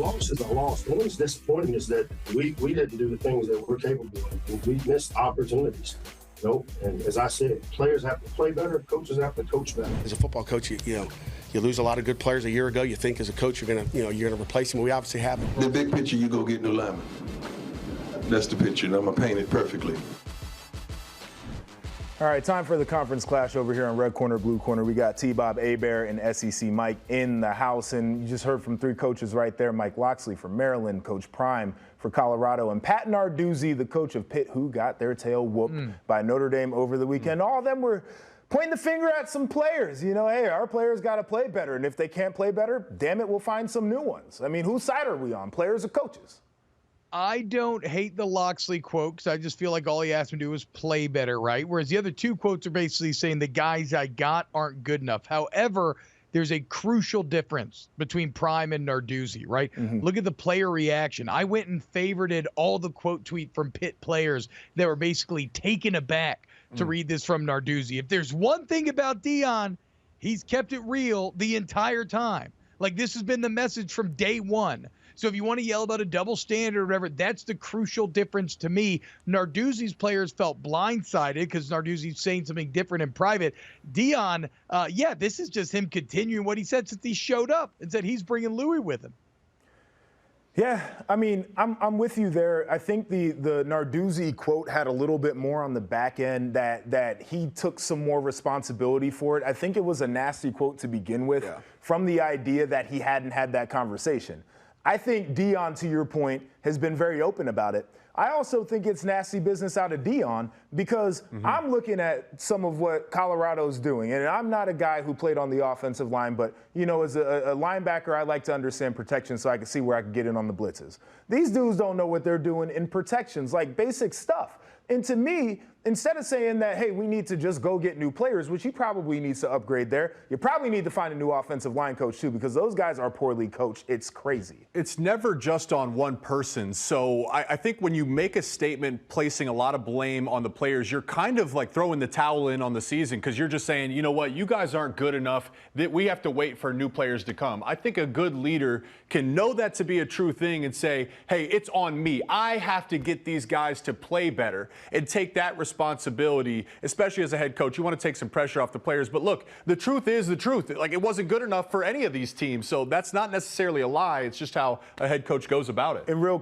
loss is a loss. And what's disappointing is that we didn't do the things that we're capable of. We missed opportunities. And as I said, players have to play better, coaches have to coach better. As a football coach, you lose a lot of good players a year ago. You think as a coach you're gonna replace them. We obviously haven't. The big picture, you go get new linemen. That's the picture, and I'm gonna paint it perfectly. All right, time for the conference clash over here on Red Corner, Blue Corner. We got T-Bob Hebert and SEC Mike in the house, and you just heard from three coaches right there. Mike Locksley from Maryland, Coach Prime for Colorado, and Pat Narduzzi, the coach of Pitt, who got their tail whooped by Notre Dame over the weekend. All of them were pointing the finger at some players. Hey, our players got to play better, and if they can't play better, damn it, we'll find some new ones. I mean, whose side are we on, players or coaches? I don't hate the Locksley quote because I just feel like all he asked me to do was play better, right? Whereas the other two quotes are basically saying the guys I got aren't good enough. However, there's a crucial difference between Prime and Narduzzi, right? Look at the player reaction. I went and favorited all the quote tweet from Pitt players that were basically taken aback to read this from Narduzzi. If there's one thing about Deion, he's kept it real the entire time. Like, this has been the message from day one. So if you want to yell about a double standard or whatever, that's the crucial difference to me. Narduzzi's players felt blindsided because Narduzzi's saying something different in private. Deion, this is just him continuing what he said since he showed up and said he's bringing Louis with him. Yeah, I mean, I'm with you there. I think the Narduzzi quote had a little bit more on the back end that he took some more responsibility for it. I think it was a nasty quote to begin with from the idea that he hadn't had that conversation. I think Deion, to your point, has been very open about it. I also think it's nasty business out of Deion because I'm looking at some of what Colorado's doing. And I'm not a guy who played on the offensive line, but, as a linebacker, I like to understand protection so I can see where I can get in on the blitzes. These dudes don't know what they're doing in protections, like basic stuff. And to me, instead of saying that, hey, we need to just go get new players, which he probably needs to upgrade there, you probably need to find a new offensive line coach too, because those guys are poorly coached. It's crazy. It's never just on one person. So I think when you make a statement placing a lot of blame on the players, you're kind of like throwing the towel in on the season because you're just saying, you know what, you guys aren't good enough, that we have to wait for new players to come. I think a good leader can know that to be a true thing and say, hey, it's on me. I have to get these guys to play better and take that responsibility, especially as a head coach. You want to take some pressure off the players. But look, the truth is the truth. Like, it wasn't good enough for any of these teams. So that's not necessarily a lie. It's just how a head coach goes about it. In real